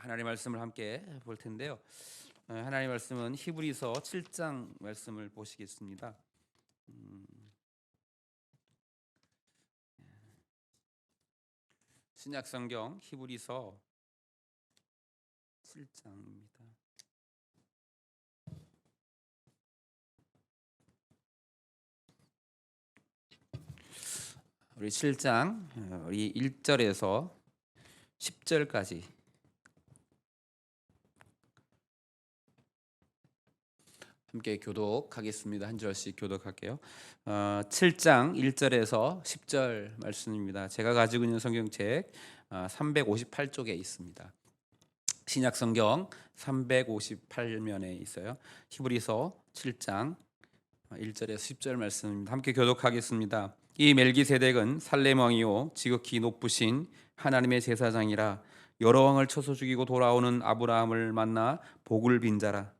하나님의 말씀을 함께 볼 텐데요. 하나님의 말씀은 히브리서 7장 말씀을 보시겠습니다. 신약 성경 히브리서 7장입니다. 우리 7장 우리 1절에서 10절까지 함께 교독하겠습니다. 한 절씩 교독할게요. 7장 1절에서 10절 말씀입니다. 제가 가지고 있는 성경책 358쪽에 있습니다. 신약 성경 358면에 있어요. 히브리서 7장 1절에서 10절 말씀입니다. 함께 교독하겠습니다. 이 멜기세덱은 살렘 왕이요 지극히 높으신 하나님의 제사장이라 여러 왕을 쳐서 죽이고 돌아오는 아브라함을 만나 복을 빈 자라.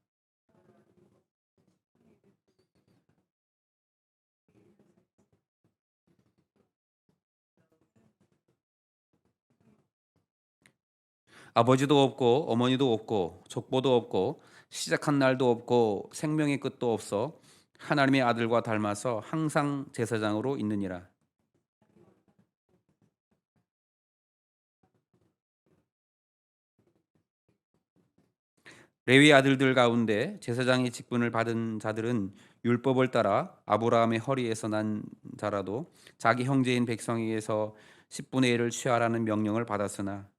아버지도 없고 어머니도 없고 족보도 없고 시작한 날도 없고 생명의 끝도 없어 하나님의 아들과 닮아서 항상 제사장으로 있느니라. 레위 아들들 가운데 제사장의 직분을 받은 자들은 율법을 따라 아브라함의 허리에서 난 자라도 자기 형제인 백성에게서 10분의 1을 취하라는 명령을 받았으나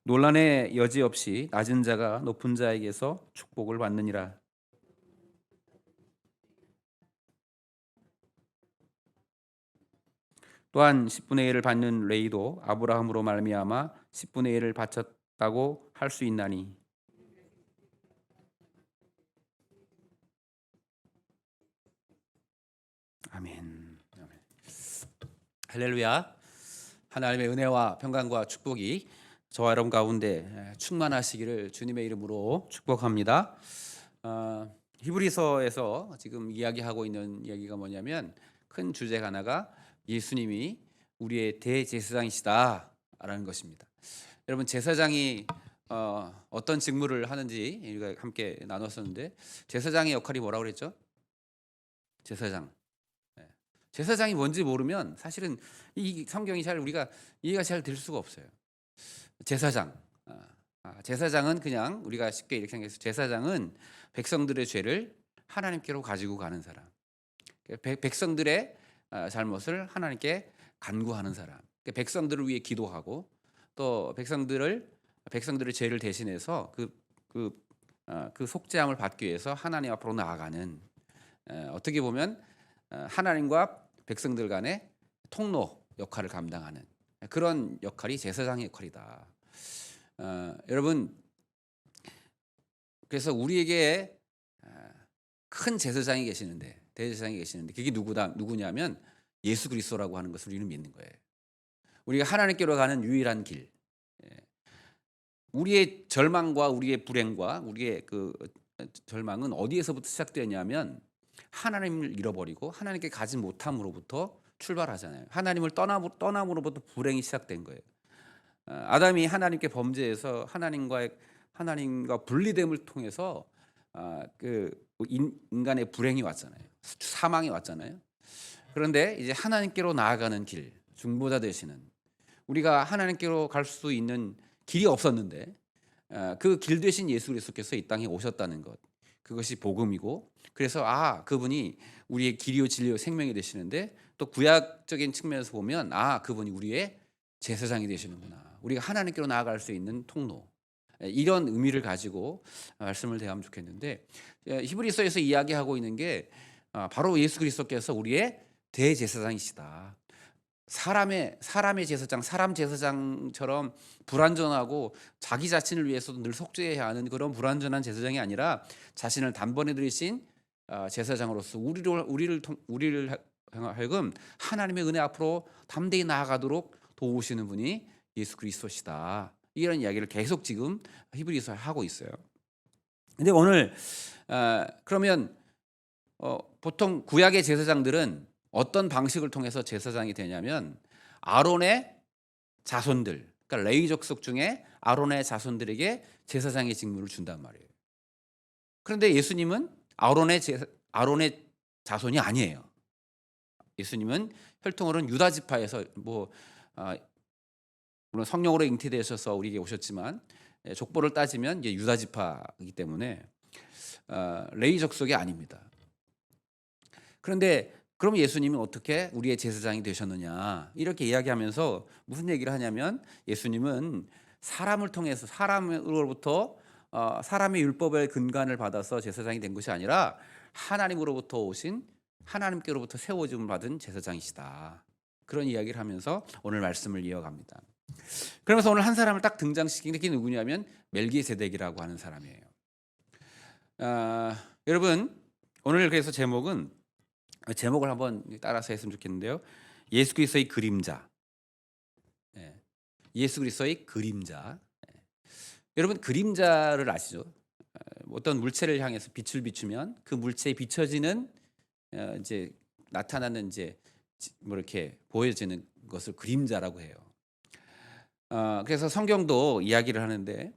논란의 여지 없이 낮은 자가 높은 자에게서 축복을 받느니라. 또한 10분의 1을 받는 레이도 아브라함으로 말미암아 10분의 1을 바쳤다고 할 수 있나니. 아멘. 아멘. 할렐루야. 하나님의 은혜와 평강과 축복이 저와 여러분 가운데 충만하시기를 주님의 이름으로 축복합니다. 히브리서에서 지금 이야기하고 있는 이야기가 뭐냐면 큰 주제가 하나가 예수님이 우리의 대제사장이시다라는 것입니다. 여러분 제사장이 어떤 직무를 하는지 우리가 함께 나눴었는데 제사장의 역할이 뭐라고 그랬죠? 제사장. 제사장이 뭔지 모르면 사실은 이 성경이 잘 우리가 이해가 잘 될 수가 없어요. 제사장. 제사장은 그냥 우리가 쉽게 이렇게 생각해서 제사장은 백성들의 죄를 하나님께로 가지고 가는 사람. 백성들의 잘못을 하나님께 간구하는 사람. 백성들을 위해 기도하고 또 백성들의 죄를 대신해서 그 속죄함을 받기 위해서 하나님 앞으로 나아가는 어떻게 보면 하나님과 백성들 간의 통로 역할을 감당하는 그런 역할이 제사장의 역할이다. 여러분 그래서 우리에게 큰 제사장이 계시는데 대제사장이 계시는데 그게 누구냐면 예수 그리스도라고 하는 것을 우리는 믿는 거예요. 우리가 하나님께로 가는 유일한 길. 우리의 절망과 우리의 불행과 우리의 그 절망은 어디에서부터 시작되냐면 하나님을 잃어버리고 하나님께 가지 못함으로부터 출발하잖아요. 하나님을 떠남으로부터 불행이 시작된 거예요. 아담이 하나님께 범죄해서 하나님과 분리됨을 통해서 인간의 불행이 왔잖아요. 사망이 왔잖아요. 그런데 이제 하나님께로 나아가는 길, 중보자 되시는 우리가 하나님께로 갈 수 있는 길이 없었는데 그 길 대신 예수 그리스도께서 이 땅에 오셨다는 것. 그것이 복음이고 그래서 그분이 우리의 길이요 진리요 생명이 되시는데 또 구약적인 측면에서 보면 그분이 우리의 제사장이 되시는구나. 우리가 하나님께로 나아갈 수 있는 통로. 이런 의미를 가지고 말씀을 대하면 좋겠는데 히브리서에서 이야기하고 있는 게 바로 예수 그리스도께서 우리의 대제사장이시다. 사람의 제사장, 사람 제사장처럼 불완전하고 자기 자신을 위해서도 늘 속죄해야 하는 그런 불완전한 제사장이 아니라 자신을 단번에 들이신 제사장으로서 우리를 하여금 하나님의 은혜 앞으로 담대히 나아가도록 도우시는 분이 예수 그리스도시다. 이런 이야기를 계속 지금 히브리서 하고 있어요. 근데 오늘 그러면 보통 구약의 제사장들은 어떤 방식을 통해서 제사장이 되냐면 아론의 자손들, 그러니까 레위 족속 중에 아론의 자손들에게 제사장의 직무를 준단 말이에요. 그런데 예수님은 아론의 자손이 아니에요. 예수님은 혈통으로는 유다 지파에서 물론 성령으로 잉태되셔서 우리에게 오셨지만 족보를 따지면 이제 유다 지파이기 때문에 레위 족속이 아닙니다. 그런데 그럼 예수님은 어떻게 우리의 제사장이 되셨느냐 이렇게 이야기하면서 무슨 얘기를 하냐면 예수님은 사람을 통해서 사람으로부터 사람의 율법의 근간을 받아서 제사장이 된 것이 아니라 하나님으로부터 오신 하나님께로부터 세워짐을 받은 제사장이시다. 그런 이야기를 하면서 오늘 말씀을 이어갑니다. 그러면서 오늘 한 사람을 딱 등장시키는 게 누구냐면 멜기세덱이라고 하는 사람이에요. 여러분 오늘 그래서 제목을 한번 따라서 했으면 좋겠는데요. 예수 그리스도의 그림자. 예수 그리스도의 그림자. 여러분 그림자를 아시죠? 어떤 물체를 향해서 빛을 비추면 그 물체에 비춰지는 이제 나타나는 이제 뭐 이렇게 보여지는 것을 그림자라고 해요. 그래서 성경도 이야기를 하는데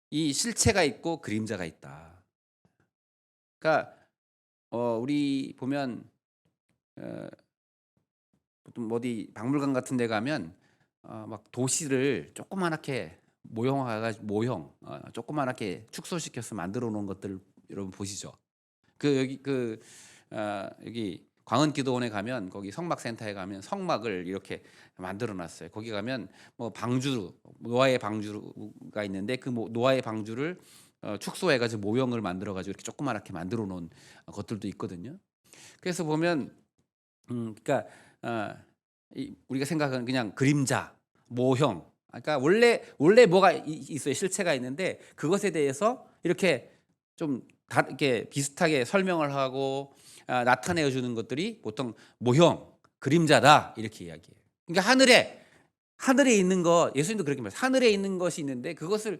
이 실체가 있고 그림자가 있다. 그러니까 우리 보면 보통 어디 박물관 같은 데 가면 막 도시를 조그맣게 조그맣게 축소시켜서 만들어 놓은 것들 여러분 보시죠. 여기 광은기도원에 가면 거기 성막센터에 가면 성막을 이렇게 만들어 놨어요. 거기 가면 뭐 노아의 방주가 있는데 그 노아의 방주를 축소해가지고 모형을 만들어가지고 이렇게 조그맣게 만들어 놓은 것들도 있거든요. 그래서 보면 그러니까 우리가 생각하는 그냥 그림자, 모형. 그러니까 원래 뭐가 있어요. 실체가 있는데 그것에 대해서 이렇게 좀 이렇게 비슷하게 설명을 하고 나타내어 주는 것들이 보통 모형, 그림자다 이렇게 이야기해요. 그러니까 하늘에 있는 거 예수님도 그렇게 말해요. 하늘에 있는 것이 있는데 그것을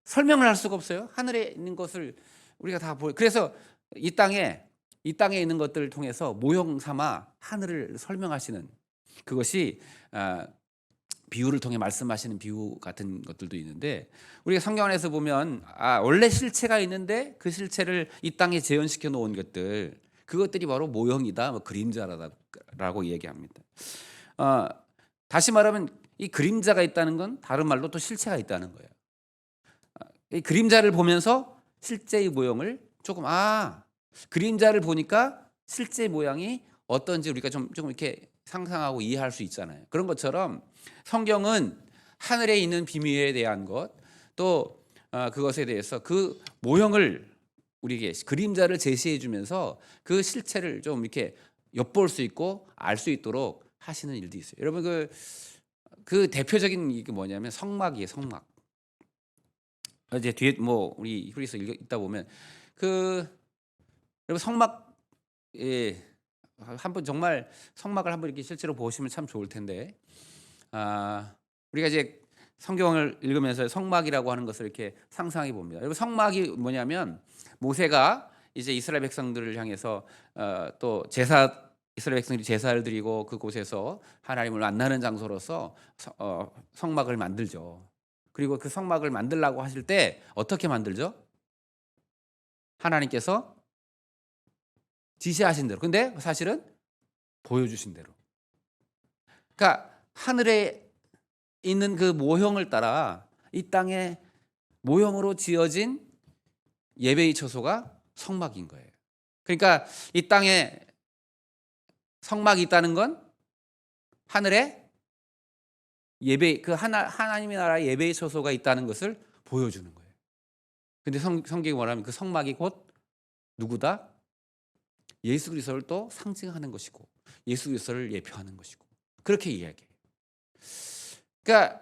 설명을 할 수가 없어요. 하늘에 있는 것을 우리가 다 보여. 그래서 이 땅에 있는 것들을 통해서 모형 삼아 하늘을 설명하시는 그것이 비유를 통해 말씀하시는 비유 같은 것들도 있는데 우리가 성경 안에서 보면 원래 실체가 있는데 그 실체를 이 땅에 재현시켜 놓은 것들 그것들이 바로 모형이다, 그림자라고 얘기합니다. 다시 말하면 이 그림자가 있다는 건 다른 말로 또 실체가 있다는 거예요. 이 그림자를 보면서 실제의 모형을 조금 그림자를 보니까 실제 모양이 어떤지 우리가 좀 이렇게 상상하고 이해할 수 있잖아요. 그런 것처럼 성경은 하늘에 있는 비밀에 대한 것, 또 그것에 대해서 그 모형을 우리에게 그림자를 제시해 주면서 그 실체를 좀 이렇게 엿볼 수 있고 알 수 있도록 하시는 일도 있어요. 여러분 그 대표적인 이게 뭐냐면 성막이에요. 성막. 이제 뒤에 뭐 우리 히브리서 읽다 보면 여러분 성막 한번 정말 성막을 한번 이렇게 실제로 보시면 참 좋을 텐데 우리가 이제 성경을 읽으면서 성막이라고 하는 것을 이렇게 상상해 봅니다. 여러분 성막이 뭐냐면 모세가 이제 이스라엘 백성들을 향해서 또 이스라엘 백성들이 제사를 드리고 그곳에서 하나님을 만나는 장소로서 성막을 만들죠. 그리고 그 성막을 만들라고 하실 때 어떻게 만들죠? 하나님께서 지시하신 대로. 근데 사실은 보여주신 대로. 그러니까 하늘에 있는 그 모형을 따라 이 땅에 모형으로 지어진 예배의 처소가 성막인 거예요. 그러니까 이 땅에 성막이 있다는 건 하늘에 하나님의 나라 예배의 처소가 있다는 것을 보여주는 거예요. 근데 성경이 말하면 그 성막이 곧 누구다? 예수 그리스도를 또 상징하는 것이고 예수 그리스도를 예표하는 것이고 그렇게 이야기해요. 그러니까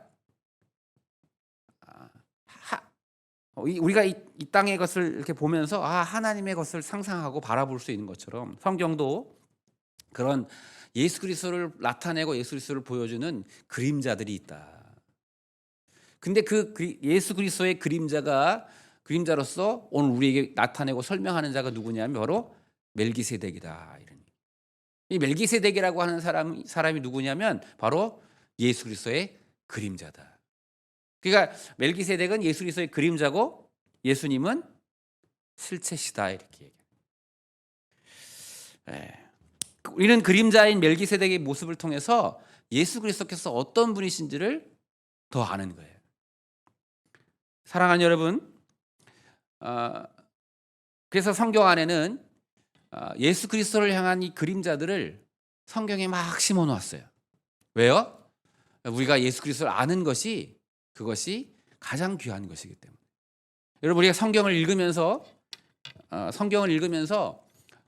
우리가 이 땅의 것을 이렇게 보면서 하나님의 것을 상상하고 바라볼 수 있는 것처럼 성경도 그런 예수 그리스도를 나타내고 예수 그리스도를 보여주는 그림자들이 있다. 근데 그 예수 그리스도의 그림자가 그림자로서 오늘 우리에게 나타내고 설명하는 자가 누구냐면 바로 멜기세덱이다. 이런. 이 멜기세덱이라고 하는 사람이 누구냐면 바로 예수 그리스도의 그림자다. 그러니까 멜기세덱은 예수 그리스도의 그림자고 예수님은 실체시다 이렇게 얘기해요. 우리는 그림자인 멜기세덱의 모습을 통해서 예수 그리스도께서 어떤 분이신지를 더 아는 거예요. 사랑하는 여러분, 그래서 성경 안에는 예수 그리스도를 향한 이 그림자들을 성경에 막 심어 놓았어요. 왜요? 우리가 예수 그리스도를 아는 것이 그것이 가장 귀한 것이기 때문에. 여러분, 우리가 성경을 읽으면서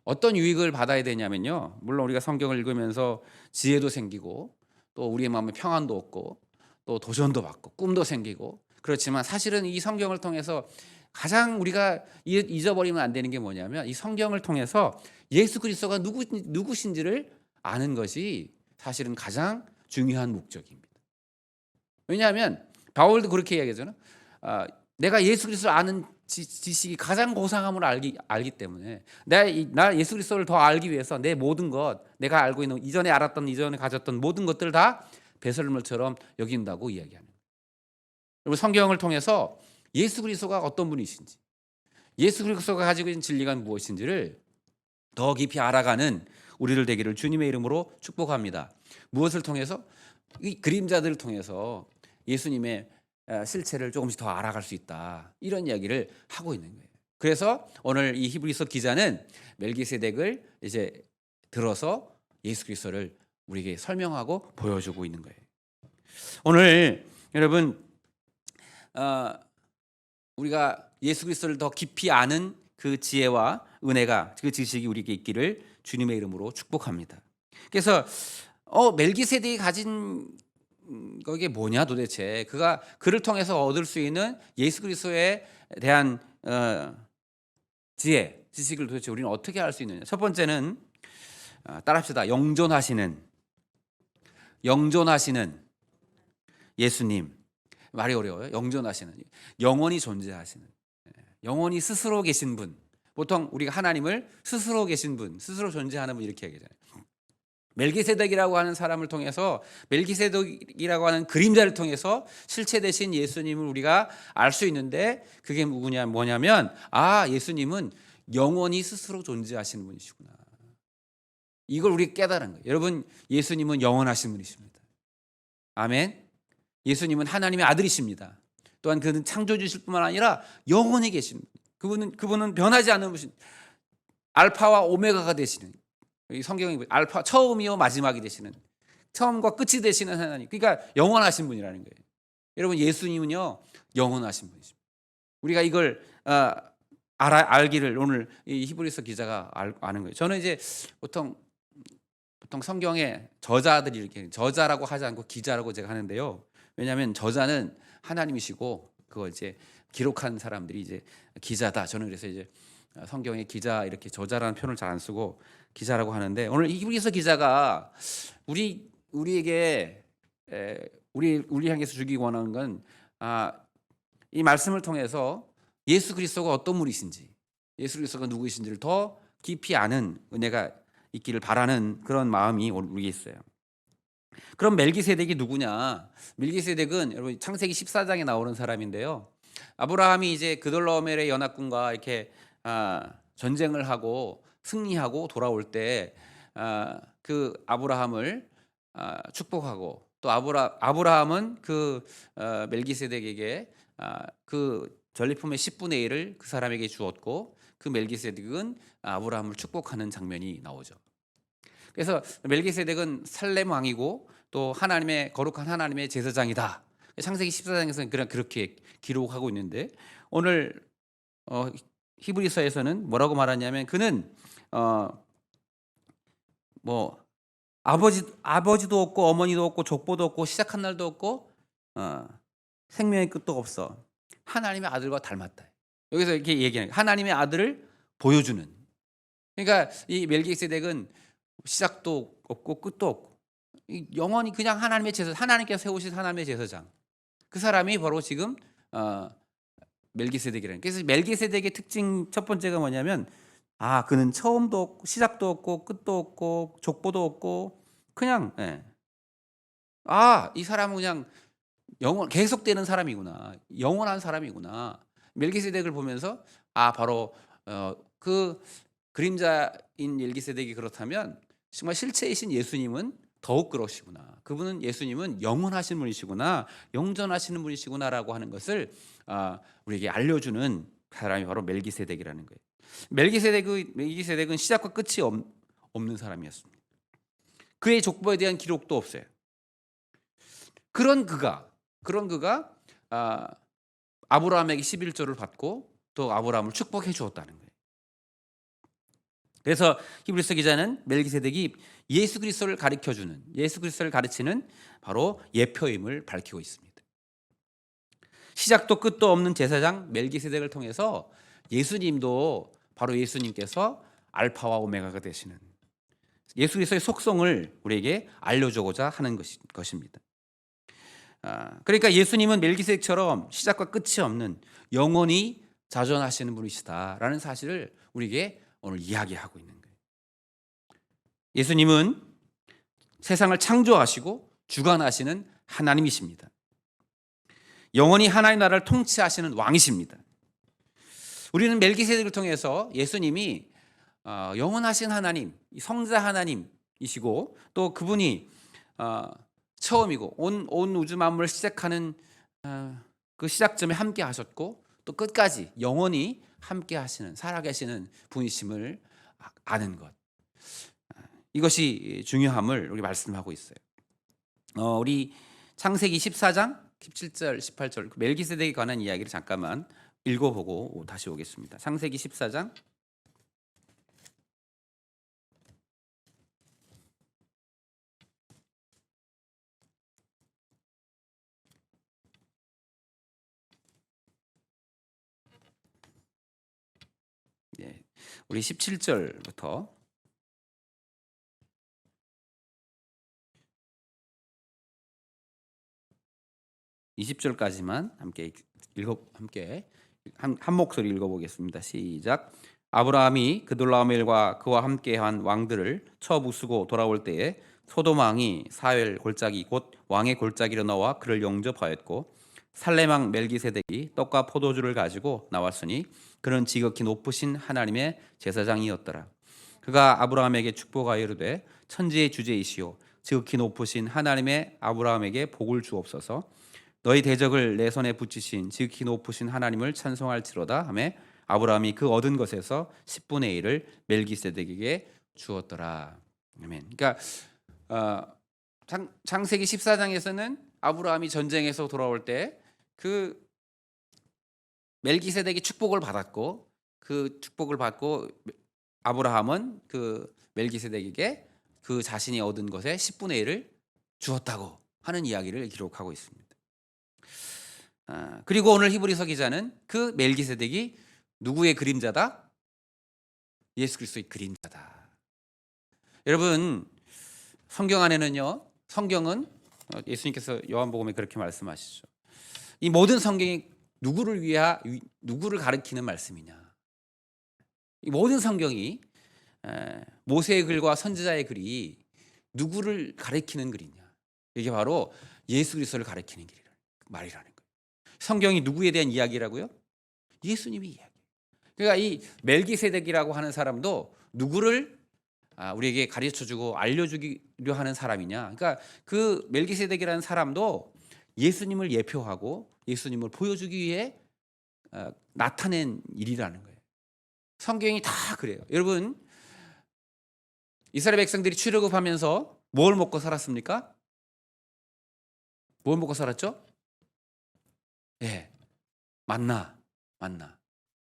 어떤 유익을 받아야 되냐면요. 물론 우리가 성경을 읽으면서 지혜도 생기고 또 우리의 마음에 평안도 얻고 또 도전도 받고 꿈도 생기고 그렇지만 사실은 이 성경을 통해서 가장 우리가 잊어버리면 안 되는 게 뭐냐면 이 성경을 통해서 예수 그리스도가 누구신지를 아는 것이 사실은 가장 중요한 목적입니다. 왜냐하면 바울도 그렇게 이야기하잖아요. 내가 예수 그리스도를 아는 지식이 가장 고상함을 알기 때문에 나 예수 그리스도를 더 알기 위해서 내 모든 것, 내가 알고 있는 이전에 가졌던 모든 것들을 다 배설물처럼 여긴다고 이야기하는 거예요. 여러분, 성경을 통해서 예수 그리스도가 어떤 분이신지, 예수 그리스도가 가지고 있는 진리가 무엇인지를 더 깊이 알아가는 우리들 되기를 주님의 이름으로 축복합니다. 무엇을 통해서? 이 그림자들을 통해서 예수님의 실체를 조금씩 더 알아갈 수 있다. 이런 이야기를 하고 있는 거예요. 그래서 오늘 이 히브리서 기자는 멜기세덱을 이제 들어서 예수 그리스도를 우리에게 설명하고 보여주고 있는 거예요. 오늘 여러분 우리가 예수 그리스도를 더 깊이 아는 그 지혜와 은혜가 그 지식이 우리에게 있기를 주님의 이름으로 축복합니다. 그래서 멜기세덱이 가진 그게 뭐냐 도대체 그를 통해서 얻을 수 있는 예수 그리스도에 대한 지식을 도대체 우리는 어떻게 알 수 있느냐. 첫 번째는 따라합시다. 영존하시는 예수님. 말이 어려워요. 영존하시는, 영원히 존재하시는, 영원히 스스로 계신 분. 보통 우리가 하나님을 스스로 계신 분, 스스로 존재하는 분 이렇게 얘기하잖아요. 멜기세덱이라고 하는 사람을 통해서, 멜기세덱이라고 하는 그림자를 통해서 실체 되신 예수님을 우리가 알 수 있는데 그게 뭐냐면 예수님은 영원히 스스로 존재하시는 분이시구나. 이걸 우리가 깨달은 거예요. 여러분, 예수님은 영원하신 분이십니다. 아멘. 예수님은 하나님의 아들이십니다. 또한 그는 창조주실 뿐만 아니라 영원히 계신 그분은 변하지 않는 분이신 알파와 오메가가 되시는, 이 성경이 알파 처음이요 마지막이 되시는, 처음과 끝이 되시는 하나님. 그러니까 영원하신 분이라는 거예요. 여러분, 예수님은요 영원하신 분이십니다. 우리가 이걸 알기를 오늘 이 히브리서 기자가 아는 거예요. 저는 이제 보통 성경에 저자들이 이렇게 저자라고 하지 않고 기자라고 제가 하는데요. 왜냐하면 저자는 하나님이시고 그걸 이제 기록한 사람들이 이제 기자다. 저는 그래서 이제 성경에 기자 이렇게 저자라는 표현을 잘 안 쓰고 기자라고 하는데, 오늘 히브리서 기자가 우리에게 우리 향해서 주기 원하는 건 이 말씀을 통해서 예수 그리스도가 어떤 분이신지, 예수 그리스도가 누구이신지를 더 깊이 아는 은혜가 있기를 바라는 그런 마음이 우리에 있어요. 그럼 멜기세덱이 누구냐? 멜기세덱은 여러분 창세기 14장에 나오는 사람인데요. 아브라함이 이제 그돌라오멜의 연합군과 이렇게 전쟁을 하고 승리하고 돌아올 때 그 아브라함을 축복하고, 또 아브라함은 그 멜기세덱에게 그 전리품의 10분의 1을 그 사람에게 주었고, 그 멜기세덱은 아브라함을 축복하는 장면이 나오죠. 그래서 멜기세덱은 살렘 왕이고 또 거룩한 하나님의 제사장이다. 창세기 14장에서는 그렇게 기록하고 있는데, 오늘 히브리서에서는 뭐라고 말하냐면 그는 아버지도 없고 어머니도 없고 족보도 없고 시작한 날도 없고 생명의 끝도 없어. 하나님의 아들과 닮았다. 여기서 이렇게 얘기하는 거예요. 하나님의 아들을 보여주는. 그러니까 이 멜기세덱은 시작도 없고 끝도 없고 영원히 그냥 하나님께서 세우신 하나님의 제사장. 그 사람이 바로 지금 멜기세덱이라는. 그래서 멜기세덱의 특징 첫 번째가 뭐냐면 그는 처음도 없고 시작도 없고 끝도 없고 족보도 없고 그냥 이 사람은 그냥 계속되는 사람이구나. 영원한 사람이구나. 멜기세덱을 보면서 바로 그 그림자인 멜기세덱이 그렇다면 정말 실체이신 예수님은 더욱 그러시구나. 그분은 예수님은 영원하신 분이시구나. 영존하시는 분이시구나라고 하는 것을 우리에게 알려주는 사람이 바로 멜기세덱이라는 거예요. 멜기세덱은 시작과 끝이 없는 사람이었습니다. 그의 족보에 대한 기록도 없어요. 그런 그가 아브라함에게 11조를 받고 또 아브라함을 축복해 주었다는 거예요. 그래서 히브리서 기자는 멜기세덱이 예수 그리스도를 가르치는 바로 예표임을 밝히고 있습니다. 시작도 끝도 없는 제사장 멜기세덱을 통해서 예수님도 바로 예수님께서 알파와 오메가가 되시는 예수 그리스도의 속성을 우리에게 알려주고자 하는 것입니다. 그러니까 예수님은 멜기세덱처럼 시작과 끝이 없는 영원히 자존하시는 분이시다라는 사실을 우리에게 오늘 이야기하고 있는 거예요. 예수님은 세상을 창조하시고 주관하시는 하나님이십니다. 영원히 하나님의 나라를 통치하시는 왕이십니다. 우리는 멜기세덱을 통해서 예수님이 영원하신 하나님, 성자 하나님이시고 또 그분이 처음이고 온 우주 만물을 시작하는 그 시작점에 함께 하셨고 또 끝까지 영원히 함께 하시는 살아계시는 분이심을 아는 것, 이것이 중요함을 우리 말씀하고 있어요. 우리 창세기 14장 17절 18절 멜기세덱에 관한 이야기를 잠깐만 읽어보고 다시 오겠습니다. 창세기 14장 우리 17절부터 20절까지만 함께 한 목소리 읽어보겠습니다. 시작. 아브라함이 그돌라오멜과 그와 함께한 왕들을 쳐 부수고 돌아올 때에 소돔 왕이 사흘 골짜기 곧 왕의 골짜기로 나와 그를 영접하였고 살레망 멜기세덱이 떡과 포도주를 가지고 나왔으니 그는 지극히 높으신 하나님의 제사장이었더라. 그가 아브라함에게 축복하여 이르되 천지의 주제이시오 지극히 높으신 하나님의 아브라함에게 복을 주옵소서. 너희 대적을 내 손에 붙이신 지극히 높으신 하나님을 찬송할지로다 하며 아브라함이 그 얻은 것에서 10분의 1을 멜기세덱에게 주었더라. 아멘. 그러니까 창세기 14장에서는 아브라함이 전쟁에서 돌아올 때 그 멜기세덱이 축복을 받았고 그 축복을 받고 아브라함은 그 멜기세덱에게 그 자신이 얻은 것의 10분의 1을 주었다고 하는 이야기를 기록하고 있습니다. 그리고 오늘 히브리서 기자는 그 멜기세덱이 누구의 그림자다? 예수 그리스도의 그림자다. 여러분 성경 안에는요, 성경은 예수님께서 요한복음에 그렇게 말씀하시죠. 이 모든 성경이 누구를 가리키는 말씀이냐? 이 모든 성경이 모세의 글과 선지자의 글이 누구를 가리키는 글이냐? 이게 바로 예수 그리스도를 가리키는 말이라는 거예요. 성경이 누구에 대한 이야기라고요? 예수님의 이야기. 그러니까 이 멜기세덱이라고 하는 사람도 누구를 우리에게 가르쳐주고 알려주기로 하는 사람이냐? 그러니까 그 멜기세덱이라는 사람도 예수님을 예표하고 예수님을 보여주기 위해 나타낸 일이라는 거예요. 성경이 다 그래요. 여러분 이스라엘 백성들이 출애굽하면서 뭘 먹고 살았습니까? 뭘 먹고 살았죠? 만나.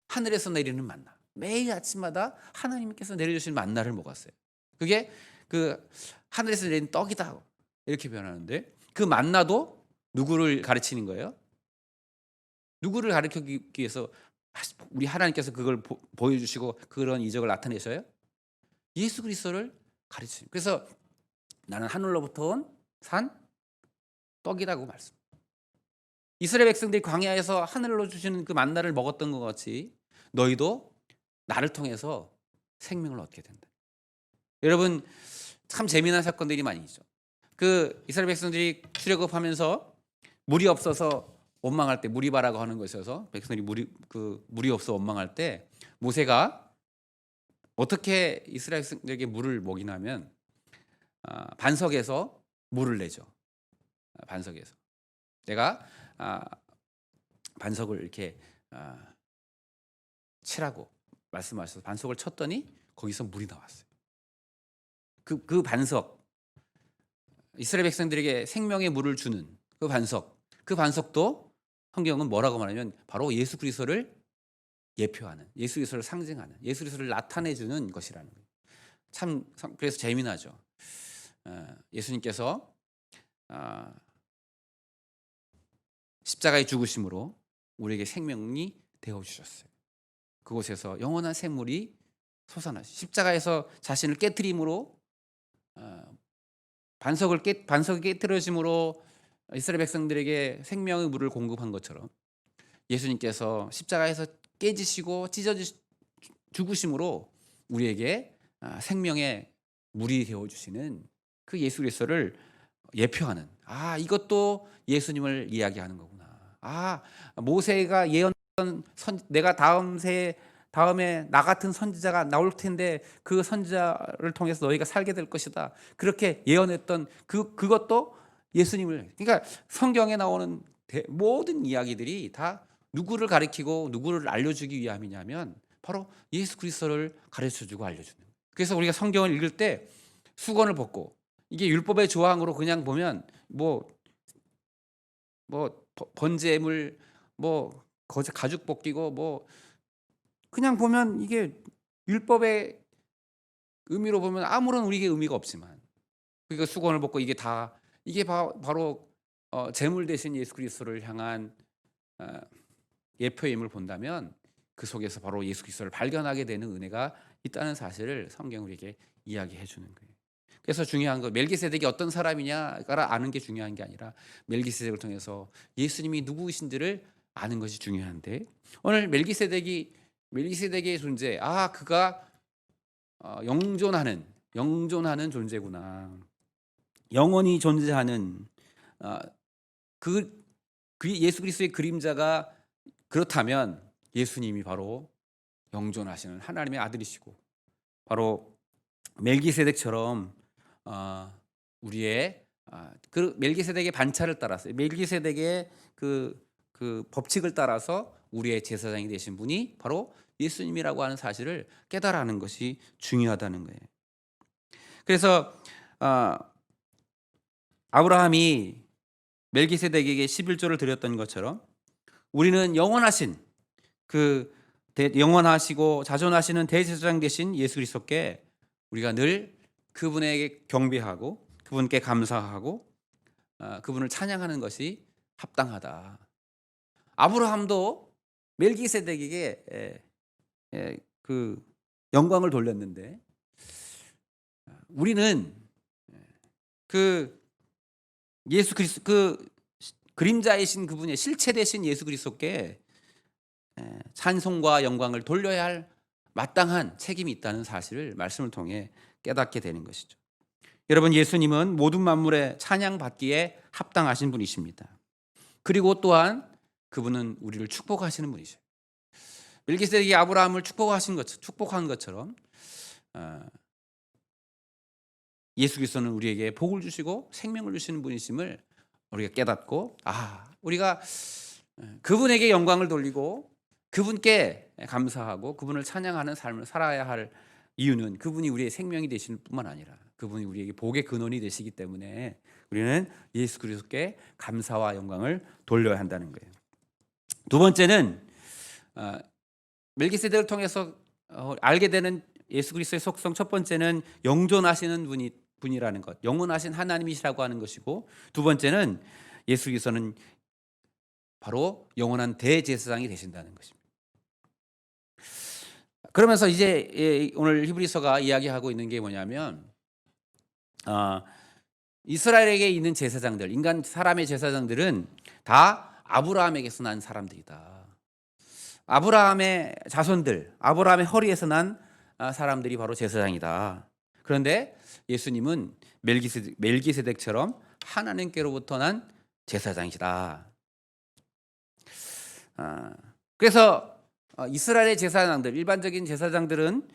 하늘에서 내리는 만나. 매일 아침마다 하나님께서 내려주신 만나를 먹었어요. 그게 그 하늘에서 내린 떡이다 이렇게 표현하는데 그 만나도 누구를 가르치는 거예요? 누구를 가르치기 위해서 우리 하나님께서 그걸 보여주시고 그런 이적을 나타내셔요? 예수 그리스도를 가르치는. 그래서 나는 하늘로부터 온 산 떡이라고 말씀. 이스라엘 백성들이 광야에서 하늘로 주시는 그 만나를 먹었던 것 같이 너희도 나를 통해서 생명을 얻게 된다. 여러분, 참 재미난 사건들이 많이 있죠. 그 이스라엘 백성들이 출애굽하면서 물이 없어서 원망할 때, 무리바라고 하는 것이어서 백성들이 물이 없어 원망할 때 모세가 어떻게 이스라엘 백성들에게 물을 먹이냐면 반석에서 물을 내죠. 반석에서 내가 반석을 이렇게 치라고 말씀하셔서 반석을 쳤더니 거기서 물이 나왔어요. 그 반석, 이스라엘 백성들에게 생명의 물을 주는 그 반석도 성경은 뭐라고 말하면 바로 예수 그리스도를 예표하는, 예수 그리스도를 상징하는, 예수 그리스도를 나타내 주는 것이라는 거예요. 참 그래서 재미나죠. 예수님께서 십자가의 죽으심으로 우리에게 생명이 되어 주셨어요. 그곳에서 영원한 생물이 솟아나시. 십자가에서 자신을 깨트림으로 반석이 깨트려짐으로 이스라엘 백성들에게 생명의 물을 공급한 것처럼 예수님께서 십자가에서 깨지시고 죽으심으로 우리에게 생명의 물이 되어 주시는 그 예수 그리스도를 예표하는, 이것도 예수님을 이야기하는 거구나. 모세가 예언했던 내가 다음에 나 같은 선지자가 나올 텐데 그 선지자를 통해서 너희가 살게 될 것이다. 그렇게 예언했던 그것도 예수님을, 그러니까 성경에 나오는 모든 이야기들이 다 누구를 가리키고 누구를 알려주기 위함이냐면 바로 예수 그리스도를 가르쳐주고 알려주는 거예요. 그래서 우리가 성경을 읽을 때 수건을 벗고, 이게 율법의 조항으로 그냥 보면 뭐 번제물, 가죽 벗기고 그냥 보면 이게 율법의 의미로 보면 아무런 우리에게 의미가 없지만, 그러니까 수건을 벗고 이게 바로 제물 대신 예수 그리스도를 향한 예표임을 본다면 그 속에서 바로 예수 그리스도를 발견하게 되는 은혜가 있다는 사실을 성경이 우리에게 이야기해 주는 거예요. 그래서 중요한 거, 멜기세덱이 어떤 사람이냐가 아는 게 중요한 게 아니라 멜기세덱을 통해서 예수님이 누구이신지를 아는 것이 중요한데, 오늘 멜기세덱의 존재, 그가 영존하는 존재구나, 영원히 존재하는 그 예수 그리스도의 그림자가 그렇다면 예수님이 바로 영존하시는 하나님의 아들이시고, 바로 멜기세덱처럼 우리의 그 멜기세덱의 반차를 따라서, 멜기세덱의 그 법칙을 따라서 우리의 제사장이 되신 분이 바로 예수님이라고 하는 사실을 깨달아는 것이 중요하다는 거예요. 그래서 아브라함이 멜기세덱에게 11조를 드렸던 것처럼 우리는 영원하시고 자존하시는 대제사장 되신 예수 그리스도께 우리가 늘 그분에게 경배하고 그분께 감사하고 그분을 찬양하는 것이 합당하다. 아브라함도 멜기세덱에게 그 영광을 돌렸는데, 우리는 그 예수 그리스도, 그 그림자이신 그분의 실체 되신 예수 그리스도께 찬송과 영광을 돌려야 할 마땅한 책임이 있다는 사실을 말씀을 통해 깨닫게 되는 것이죠. 여러분, 예수님은 모든 만물에 찬양받기에 합당하신 분이십니다. 그리고 또한 그분은 우리를 축복하시는 분이죠. 멜기세덱이 아브라함을 축복한 것처럼 예수 그리스도는 우리에게 복을 주시고 생명을 주시는 분이심을 우리가 깨닫고, 우리가 그분에게 영광을 돌리고 그분께 감사하고 그분을 찬양하는 삶을 살아야 할 이유는 그분이 우리의 생명이 되시는 뿐만 아니라 그분이 우리에게 복의 근원이 되시기 때문에 우리는 예수 그리스도께 감사와 영광을 돌려야 한다는 거예요. 두 번째는 멜기세덱을 통해서 알게 되는 예수 그리스도의 속성, 첫 번째는 영존하시는 분이라는 것, 영원하신 하나님이시라고 하는 것이고, 두 번째는 예수 그리스도는 바로 영원한 대제사장이 되신다는 것입니다. 그러면서 이제 오늘 히브리서가 이야기하고 있는 게 뭐냐면, 이스라엘에게 있는 제사장들, 사람의 제사장들은 다 아브라함에게서 난 사람들이다. 아브라함의 자손들, 아브라함의 허리에서 난 사람들이 바로 제사장이다. 그런데 예수님은 멜기세덱처럼 하나님께로부터 난 제사장이시다. 그래서 이스라엘의 제사장들, 일반적인 제사장들은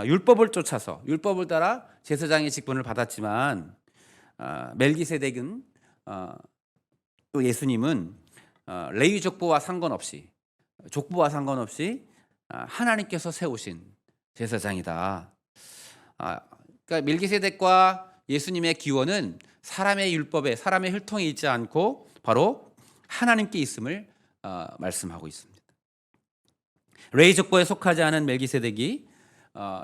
율법을 쫓아서 율법을 따라 제사장의 직분을 받았지만 멜기세덱은 또 예수님은 레위 족보와 상관없이 하나님께서 세우신 제사장이다. 그러니까 멜기세덱과 예수님의 기원은 사람의 율법에 사람의 혈통에 있지 않고 바로 하나님께 있음을 말씀하고 있습니다. 레위 족보에 속하지 않은 멜기세덱이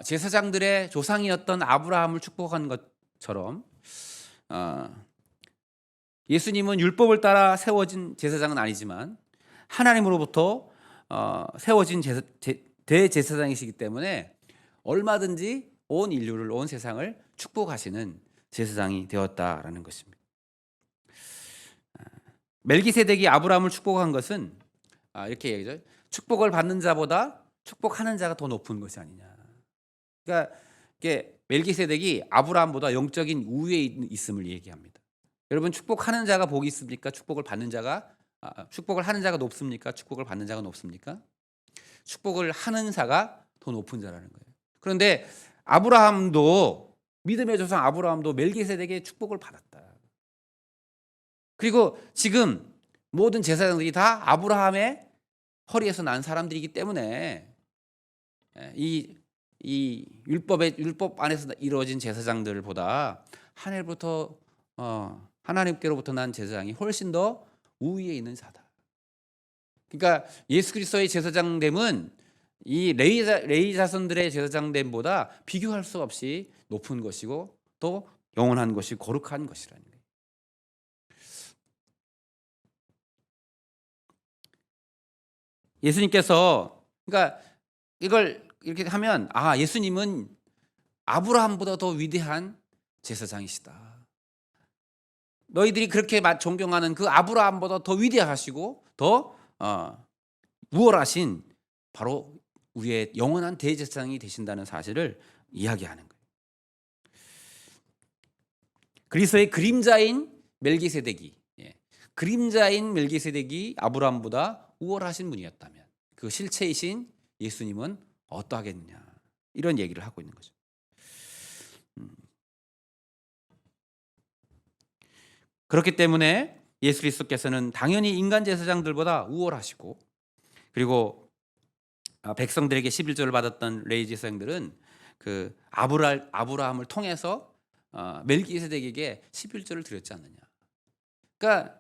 제사장들의 조상이었던 아브라함을 축복한 것처럼 예수님은 율법을 따라 세워진 제사장은 아니지만 하나님으로부터 세워진 대제사장이시기 때문에 얼마든지 온 인류를, 온 세상을 축복하시는 제사장이 되었다라는 것입니다. 멜기세덱이 아브라함을 축복한 것은 이렇게 얘기죠. 축복을 받는 자보다 축복하는 자가 더 높은 것이 아니냐. 그러니까 이게 멜기세덱이 아브라함보다 영적인 우위에 있음을 얘기합니다. 여러분, 축복하는 자가 복이 있습니까? 축복을 하는 자가 높습니까? 축복을 받는 자가 높습니까? 축복을 하는 자가 더 높은 자라는 거예요. 그런데 아브라함도, 믿음의 조상 아브라함도 멜기세덱의 축복을 받았다. 그리고 지금 모든 제사장들이 다 아브라함의 허리에서 난 사람들이기 때문에 이 율법 안에서 이루어진 제사장들보다 하나님께로부터 난 제사장이 훨씬 더 우위에 있는 자다. 그러니까 예수 그리스도의 제사장됨은 이 레위 자손들의 제사장됨보다 비교할 수 없이 높은 것이고 또 영원한 것이 거룩한 것이라는 거예요. 예수님께서, 그러니까 이걸 이렇게 하면 예수님은 아브라함보다 더 위대한 제사장이시다. 너희들이 그렇게 존경하는 그 아브라함보다 더 위대하시고 더 우월하신 바로 우리의 영원한 대제사장이 되신다는 사실을 이야기하는 거예요. 그리스도의 그림자인 멜기세덱이 아브라함보다 우월하신 분이었다면 그 실체이신 예수님은 어떠하겠느냐, 이런 얘기를 하고 있는 거죠. 그렇기 때문에 예수 그리스도께서는 당연히 인간 제사장들보다 우월하시고, 그리고 백성들에게 11조를 받았던 레위 제사장들은 그 아브라함을 통해서 멜기세덱에게 11조를 드렸지 않느냐. 그러니까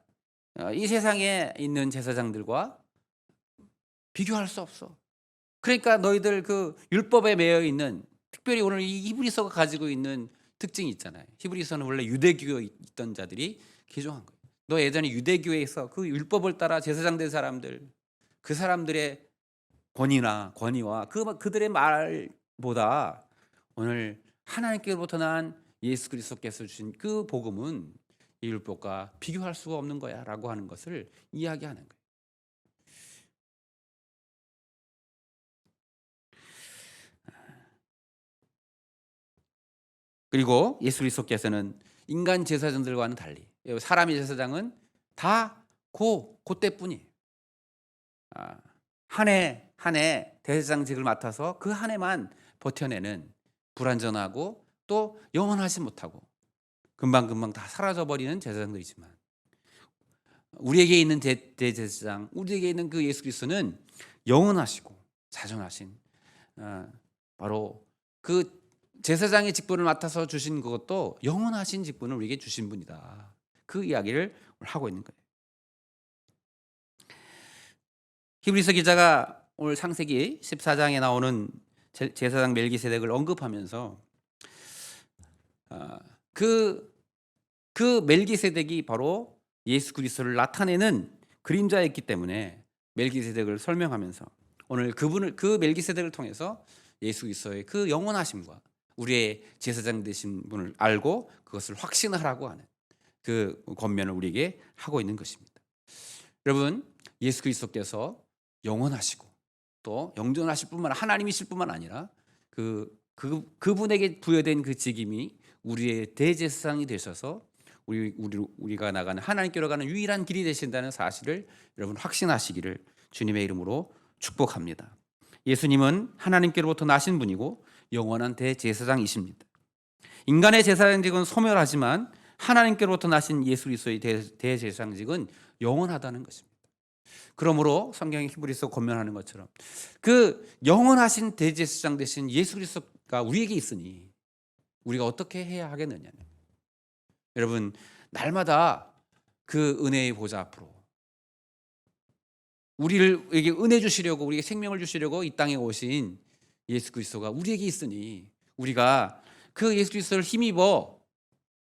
이 세상에 있는 제사장들과 비교할 수 없어. 그러니까 너희들 그 율법에 매여 있는, 특별히 오늘 이 히브리서가 가지고 있는 특징이 있잖아요. 히브리서는 원래 유대교에 있던 자들이 개종한 거예요. 너 예전에 유대교에서 그 율법을 따라 제사장 된 사람들, 그 사람들의 권위와 그들의 말보다 오늘 하나님께로부터 난 예수 그리스도께서 주신 그 복음은 이 율법과 비교할 수가 없는 거야라고 하는 것을 이야기하는 거예요. 그리고 예수 그리스도께서는 인간 제사장들과는 달리 사람의 제사장은 다 그때뿐이에요. 한 해 대제사장직을 맡아서 그 한 해만 버텨내는 불완전하고 또 영원하지 못하고 금방금방 다 사라져버리는 제사장들이지만, 우리에게 있는 대제사장, 우리에게 있는 그 예수 그리스도는 영원하시고 자존하신 바로 그 제사장의 직분을 맡아서 주신 그것도 영원하신 직분을 우리에게 주신 분이다. 그 이야기를 하고 있는 거예요. 히브리서 기자가 오늘 창세기 14장에 나오는 제사장 멜기세덱을 언급하면서 그 멜기세덱이 바로 예수 그리스도를 나타내는 그림자였기 때문에 멜기세덱을 설명하면서 오늘 그 멜기세덱을 통해서 예수 그리스도의 그 영원하심과 우리의 제사장 되신 분을 알고 그것을 확신하라고 하는 그 권면을 우리에게 하고 있는 것입니다. 여러분, 예수 그리스도께서 영원하시고 또 영존하실 뿐만 하나님이실 뿐만 아니라 그분에게 부여된 그 직임이 우리의 대제사장이 되셔서 우리가 나가는 하나님께로 가는 유일한 길이 되신다는 사실을 여러분 확신하시기를 주님의 이름으로 축복합니다. 예수님은 하나님께로부터 나신 분이고 영원한 대제사장이십니다. 인간의 제사장직은 소멸하지만 하나님께로부터 나신 예수 그리스도의 대제사장직은 영원하다는 것입니다. 그러므로 성경의 히브리서 권면하는 것처럼 그 영원하신 대제사장 되신 예수 그리스도가 우리에게 있으니 우리가 어떻게 해야 하겠느냐. 여러분, 날마다 그 은혜의 보좌 앞으로 우리에게 은혜 주시려고, 우리에게 생명을 주시려고 이 땅에 오신 예수 그리스도가 우리에게 있으니 우리가 그 예수 그리스도를 힘입어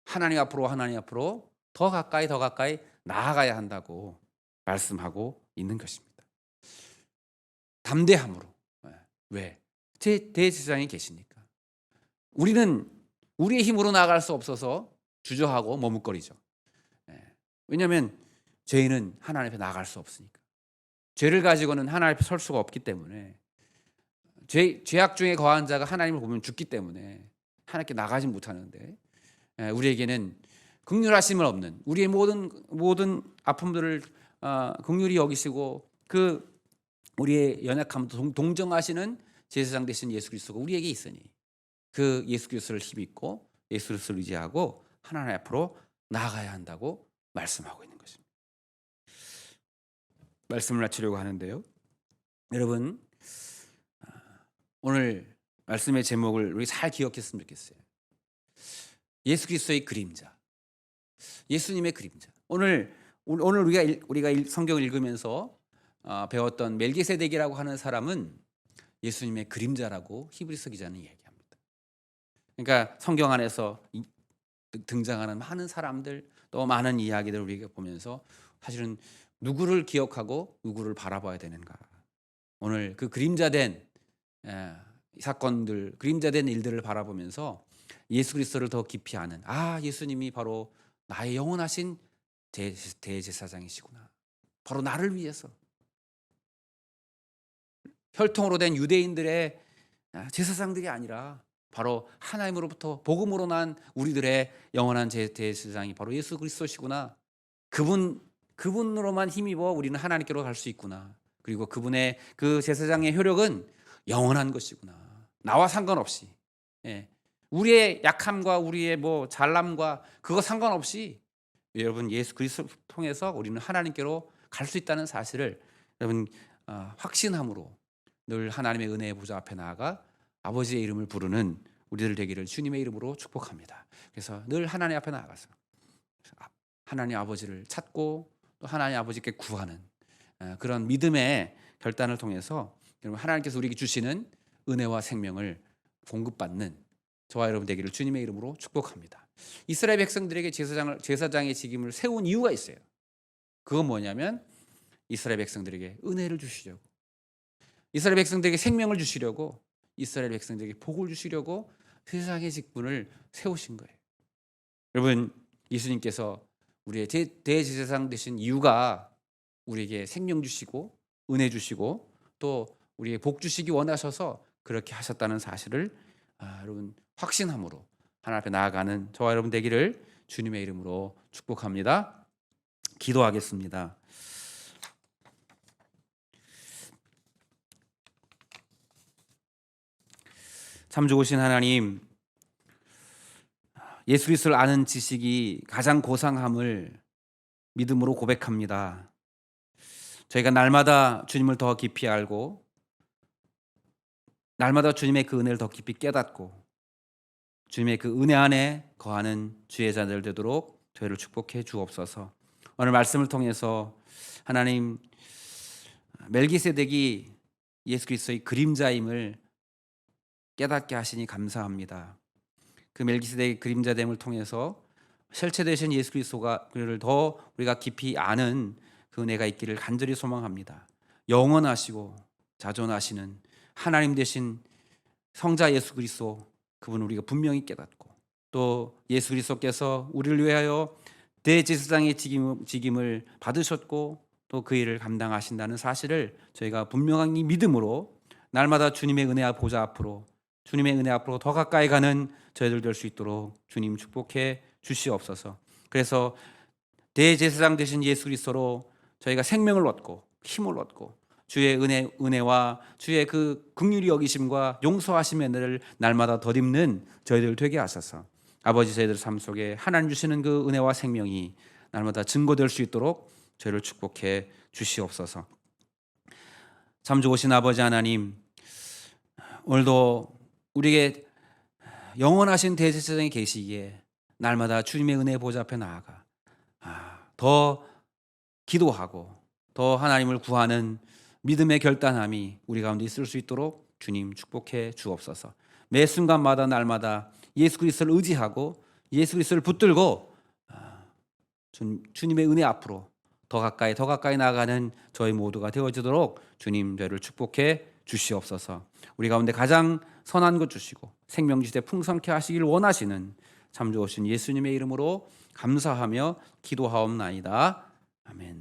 하나님 앞으로 더 가까이 나아가야 한다고 말씀하고 있는 것입니다. 담대함으로. 왜? 제 대제사장이 계시니까. 우리는 우리의 힘으로 나아갈 수 없어서 주저하고 머뭇거리죠. 왜냐하면 죄인은 하나님 앞에 나아갈 수 없으니까. 죄를 가지고는 하나님 앞에 설 수가 없기 때문에, 죄악 중에 거한 자가 하나님을 보면 죽기 때문에 하나님께 나가지 못하는데, 우리에게는 긍휼하심을 없는, 우리의 모든 아픔들을 긍휼히 여기시고 우리의 연약함도 동정하시는 제사장 되신 예수 그리스도가 우리에게 있으니 그 예수 그리스도를 힘입고 예수 그리스도를 의지하고 하나님 앞으로 나아가야 한다고 말씀하고 있는 것입니다. 말씀을 마치려고 하는데요. 여러분, 오늘 말씀의 제목을 우리 잘 기억했으면 좋겠어요. 예수 그리스도의 그림자, 예수님의 그림자. 오늘 우리가 성경을 읽으면서 배웠던 멜기세덱이라고 하는 사람은 예수님의 그림자라고 히브리서 기자는 얘기합니다. 그러니까 성경 안에서 등장하는 많은 사람들, 또 많은 이야기들 우리가 보면서 사실은 누구를 기억하고 누구를 바라봐야 되는가. 오늘 그 그림자된 사건들, 그림자된 일들을 바라보면서 예수 그리스도를 더 깊이 아는, 예수님이 바로 나의 영원하신 대제사장이시구나. 바로 나를 위해서 혈통으로 된 유대인들의 제사장들이 아니라 바로 하나님으로부터 복음으로 난 우리들의 영원한 대제사장이 바로 예수 그리스도시구나. 그분으로만 힘입어 우리는 하나님께로 갈 수 있구나. 그리고 그분의 그 제사장의 효력은 영원한 것이구나. 나와 상관없이, 우리의 약함과 우리의 잘남과 그거 상관없이 여러분 예수 그리스도를 통해서 우리는 하나님께로 갈 수 있다는 사실을 여러분 확신함으로 늘 하나님의 은혜의 보좌 앞에 나아가 아버지의 이름을 부르는 우리들 되기를 주님의 이름으로 축복합니다. 그래서 늘 하나님 앞에 나아가서 하나님 아버지를 찾고 또 하나님 아버지께 구하는 그런 믿음의 결단을 통해서 여러분 하나님께서 우리에게 주시는 은혜와 생명을 공급받는 저와 여러분 되기를 주님의 이름으로 축복합니다. 이스라엘 백성들에게 제사장의 직임을 세운 이유가 있어요. 그건 뭐냐면 이스라엘 백성들에게 은혜를 주시려고, 이스라엘 백성들에게 생명을 주시려고, 이스라엘 백성들에게 복을 주시려고 세상의 직분을 세우신 거예요. 여러분, 예수님께서 우리의 대제사장 되신 이유가 우리에게 생명 주시고 은혜 주시고 또 우리에게 복 주시기 원하셔서 그렇게 하셨다는 사실을 여러분 확신함으로 하나님 앞에 나아가는 저와 여러분 되기를 주님의 이름으로 축복합니다. 기도하겠습니다. 참 좋으신 하나님, 예수 그리스도를 아는 지식이 가장 고상함을 믿음으로 고백합니다. 저희가 날마다 주님을 더 깊이 알고 날마다 주님의 그 은혜를 더 깊이 깨닫고 주님의 그 은혜 안에 거하는 주의 자들 되도록 저희를 축복해 주옵소서. 오늘 말씀을 통해서 하나님 멜기세덱이 예수 그리스도의 그림자임을 깨닫게 하시니 감사합니다. 그 멜기세덱의 그림자됨을 통해서 실체되신 예수 그리스도가 그를 더 우리가 깊이 아는 그 은혜가 있기를 간절히 소망합니다. 영원하시고 자존하시는 하나님 되신 성자 예수 그리스도, 그분을 우리가 분명히 깨닫고 또 예수 그리스도께서 우리를 위하여 대제사장의 직임을 받으셨고 또 그 일을 감당하신다는 사실을 저희가 분명한 이 믿음으로 날마다 주님의 은혜와 보좌 앞으로, 주님의 은혜 앞으로 더 가까이 가는 저희들 될 수 있도록 주님 축복해 주시옵소서. 그래서 대제사장 되신 예수 그리스도로 저희가 생명을 얻고 힘을 얻고 주의 은혜와 주의 그 긍휼히 여기심과 용서하심의 은혜를 날마다 덧입는 저희들 되게 하소서. 아버지, 저희들 삶 속에 하나님 주시는 그 은혜와 생명이 날마다 증거될 수 있도록 저희를 축복해 주시옵소서. 참 좋으신 아버지 하나님, 오늘도 우리에게 영원하신 대제사장이 계시기에 날마다 주님의 은혜 보좌 앞에 나아가 더 기도하고 더 하나님을 구하는 믿음의 결단함이 우리 가운데 있을 수 있도록 주님 축복해 주옵소서. 매 순간마다 날마다 예수 그리스도를 의지하고 예수 그리스도를 붙들고 주님의 은혜 앞으로 더 가까이 나아가는 저희 모두가 되어지도록 주님 저희를 축복해 주시옵소서. 우리 가운데 가장 선한 것 주시고 생명지대 풍성케 하시길 원하시는 참 좋으신 예수님의 이름으로 감사하며 기도하옵나이다. 아멘.